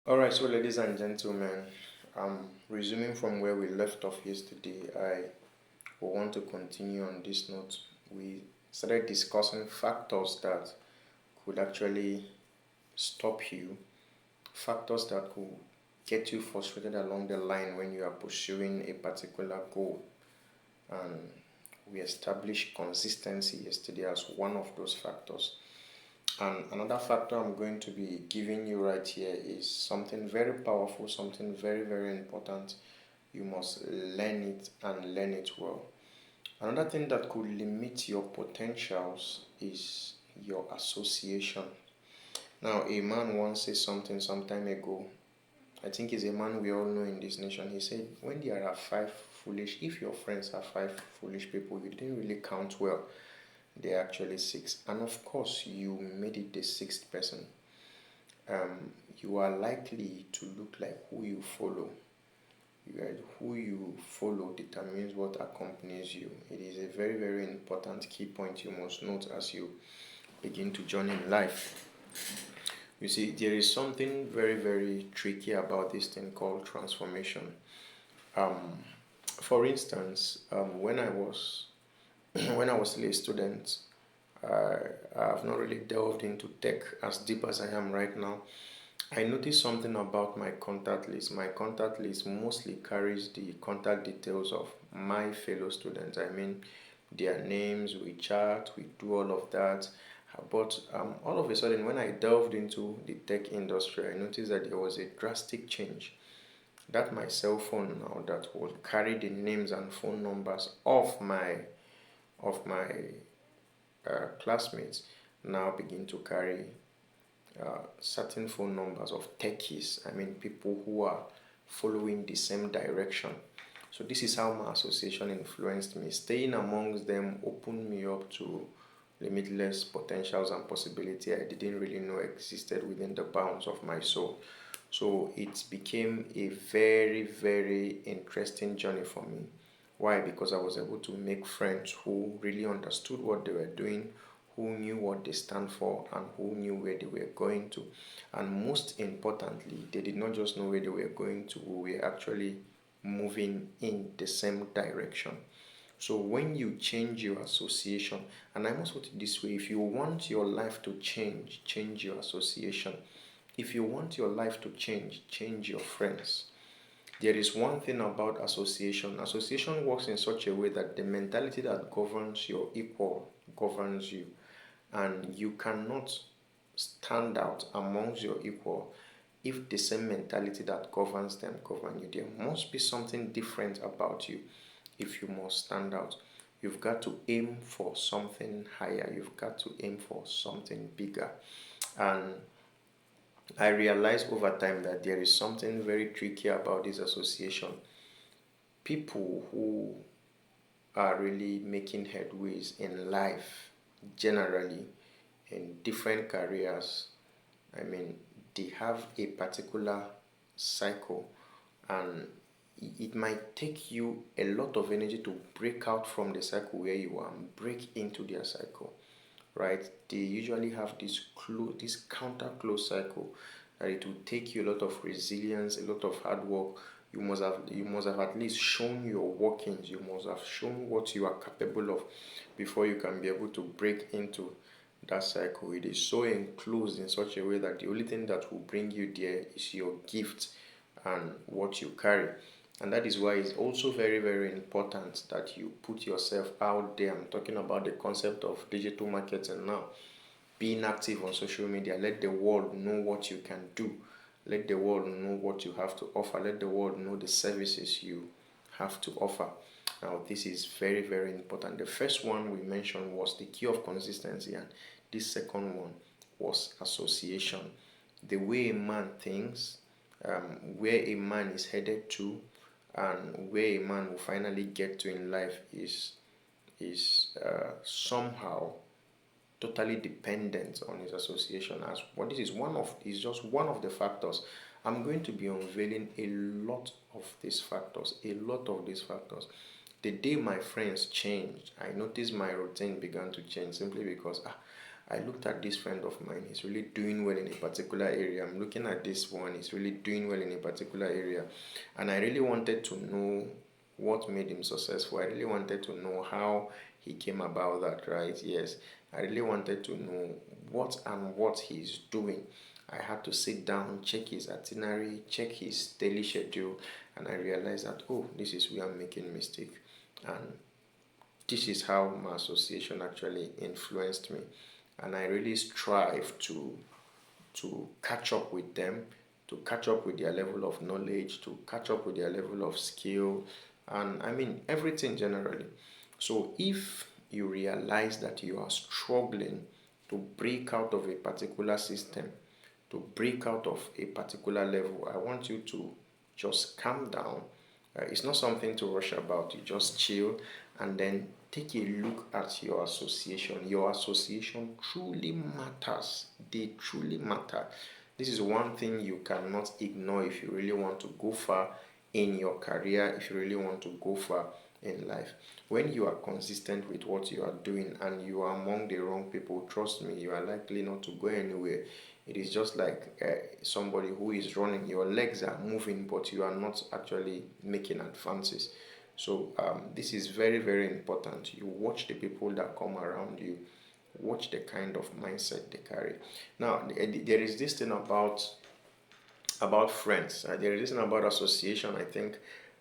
Alright, so ladies and gentlemen, resuming from where we left off yesterday, I will want to continue on this note. We started discussing factors that could actually stop you, factors that could get you frustrated along the line when you are pursuing a particular goal. And we established consistency yesterday as one of those factors. And another factor I'm going to be giving you right here is something very powerful, something very, very important. You must learn it and learn it well. Another thing that could limit your potentials is your association. Now, a man once said something some time ago. I think he's a man we all know in this nation. He said, when there are if your friends are five foolish people, you didn't really count well. They're actually six. And of course, you made it the sixth person. You are likely to look like who you follow. Who you follow determines what accompanies you. It is a very, very important key point you must note as you begin to journey in life. You see, there is something very, very tricky about this thing called transformation. For instance, when I was when I was still a student, I have not really delved into tech as deep as I am right now. I noticed something about my contact list. My contact list mostly carries the contact details of my fellow students. I mean, their names, we chat, we do all of that. But all of a sudden, when I delved into the tech industry, I noticed that there was a drastic change. That my cell phone now that will carry the names and phone numbers of my classmates now begin to carry certain phone numbers of techies. I mean, people who are following the same direction. So this is how my association influenced me. Staying amongst them opened me up to limitless potentials and possibility I didn't really know existed within the bounds of my soul. So it became a very, very interesting journey for me. Why? Because I was able to make friends who really understood what they were doing, who knew what they stand for, and who knew where they were going to. And most importantly, they did not just know where they were going to, we were actually moving in the same direction. So when you change your association, and I must put it this way, if you want your life to change your association. If you want your life to change your friends. There is one thing about association. Association works in such a way that the mentality that governs your equal governs you. And you cannot stand out amongst your equal if the same mentality that governs them govern you. There must be something different about you if you must stand out. You've got to aim for something higher. You've got to aim for something bigger. And I realized over time that there is something very tricky about this association. People who are really making headways in life, generally, in different careers, I mean, they have a particular cycle, and it might take you a lot of energy to break out from the cycle where you are and break into their cycle, right? They usually have this counter close cycle that it will take you a lot of resilience, a lot of hard work. You must have at least shown your workings. You must have shown what you are capable of before you can be able to break into that cycle. It is so enclosed in such a way that the only thing that will bring you there is your gift and what you carry. And that is why it's also very, very important that you put yourself out there. I'm talking about the concept of digital marketing now. Being active on social media, let the world know what you can do. Let the world know what you have to offer. Let the world know the services you have to offer. Now, this is very, very important. The first one we mentioned was the key of consistency, and this second one was association. The way a man thinks, where a man is headed to, and where a man will finally get to in life is somehow totally dependent on his association. As what this is just one of the factors. I'm going to be unveiling a lot of these factors, the day my friends changed, I noticed my routine began to change simply because I looked at this friend of mine, he's really doing well in a particular area. I'm looking at this one, he's really doing well in a particular area. And I really wanted to know what made him successful. I really wanted to know how he came about that, right? Yes, I really wanted to know what he's doing. I had to sit down, check his itinerary, check his daily schedule, and I realized that, oh, this is where I'm making mistake. And this is how my association actually influenced me. And I really strive to catch up with them, to catch up with their level of knowledge, to catch up with their level of skill, and I mean everything generally. So if you realize that you are struggling to break out of a particular system, to break out of a particular level, I want you to just calm down. It's not something to rush about. You just chill and then take a look at your association. Your association truly matters. They truly matter. This is one thing you cannot ignore if you really want to go far in your career, if you really want to go far in life. When you are consistent with what you are doing and you are among the wrong people, trust me, you are likely not to go anywhere. It is just like somebody who is running, your legs are moving, but you are not actually making advances. So, this is very, very important. You watch the people that come around you, watch the kind of mindset they carry. Now, there is this thing about friends. There is this thing about association. I think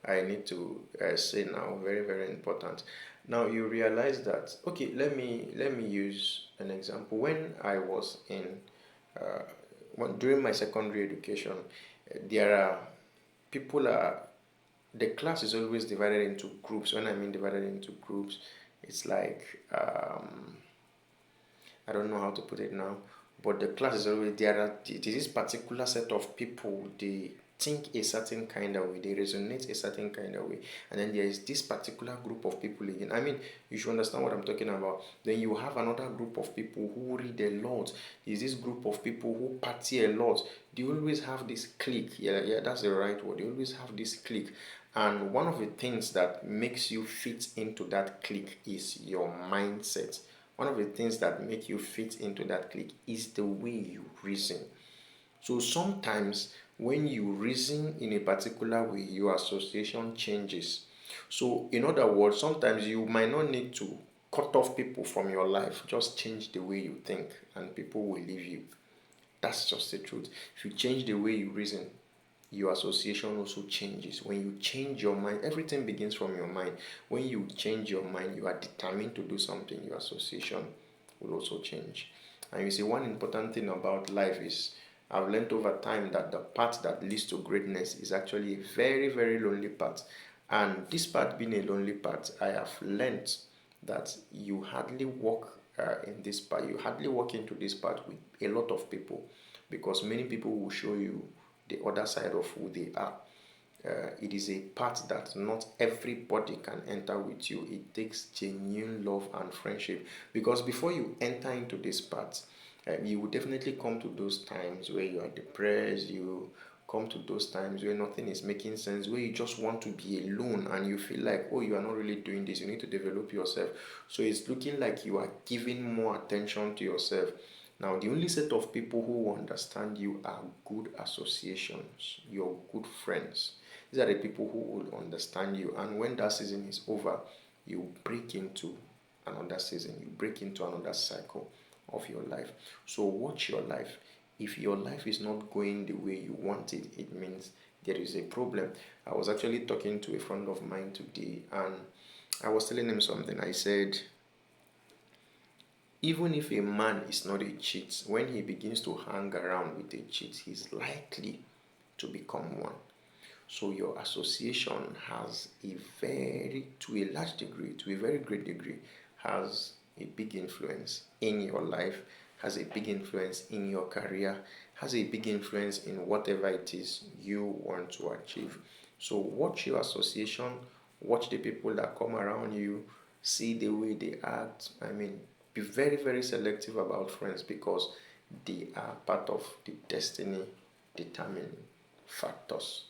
I need to say now, very, very important. Now you realize that, okay, let me use an example. When I was in uh, during my secondary education, there are people are the class is always divided into groups. When I mean divided into groups, it's like I don't know how to put it now, but the class is always there. Are this particular set of people. They think a certain kind of way. They resonate a certain kind of way, and then there is this particular group of people again. I mean, you should understand what I'm talking about. Then you have another group of people who read a lot. There's this group of people who party a lot. They always have this clique. Yeah, that's the right word. They always have this clique. And one of the things that makes you fit into that clique is your mindset. One of the things that make you fit into that clique is the way you reason. So sometimes when you reason in a particular way, your association changes. So in other words, sometimes you might not need to cut off people from your life. Just change the way you think and people will leave you. That's just the truth. If you change the way you reason, your association also changes. When you change your mind, everything begins from your mind. When you change your mind, you are determined to do something, your association will also change. And you see, one important thing about life is I've learned over time that the path that leads to greatness is actually a very, very lonely path. And this path being a lonely path, I have learned that you hardly walk in this path, you hardly walk into this path with a lot of people because many people will show you the other side of who they are. It is a path that not everybody can enter with you. It takes genuine love and friendship because before you enter into this path, you will definitely come to those times where you are depressed, you come to those times where nothing is making sense, where you just want to be alone and you feel like, oh, you are not really doing this, you need to develop yourself. So it's looking like you are giving more attention to yourself. Now, the only set of people who understand you are good associations, your good friends. These are the people who will understand you. And when that season is over, you break into another season, you break into another cycle of your life. So, watch your life. If your life is not going the way you want it, it means there is a problem. I was actually talking to a friend of mine today, and I was telling him something. I said, even if a man is not a cheat, when he begins to hang around with a cheat, he's likely to become one. So your association has to a large degree, to a very great degree, has a big influence in your life, has a big influence in your career, has a big influence in whatever it is you want to achieve. So watch your association, watch the people that come around you, see the way they act. I mean, be very, very selective about friends because they are part of the destiny determining factors.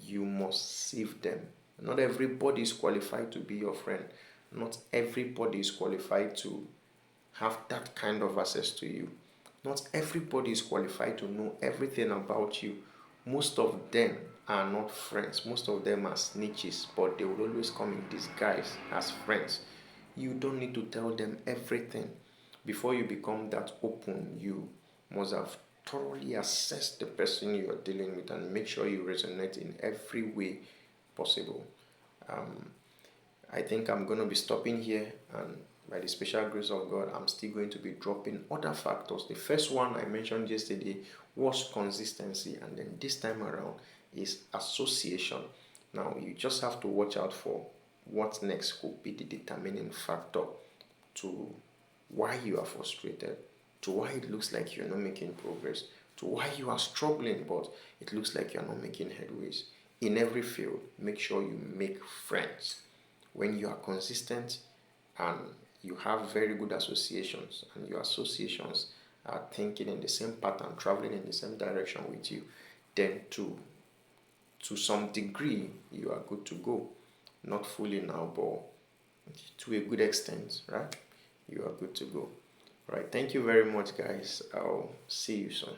You must save them. Not everybody is qualified to be your friend. Not everybody is qualified to have that kind of access to you. Not everybody is qualified to know everything about you. Most of them are not friends. Most of them are snitches, but they will always come in disguise as friends. You don't need to tell them everything. Before you become that open, you must have thoroughly assessed the person you are dealing with and make sure you resonate in every way possible. Um, I think I'm going to be stopping here, and by the special grace of God, I'm still going to be dropping other factors. The first one I mentioned yesterday was consistency, and then this time around is association. Now, you just have to watch out for what next could be the determining factor to why you are frustrated, to why it looks like you're not making progress, to why you are struggling but it looks like you're not making headways. In every field, make sure you make friends. When you are consistent and you have very good associations, and your associations are thinking in the same pattern, traveling in the same direction with you, then to some degree you are good to go. Not fully now, but to a good extent, right? You are good to go. Right. Thank you very much, guys. I'll see you soon.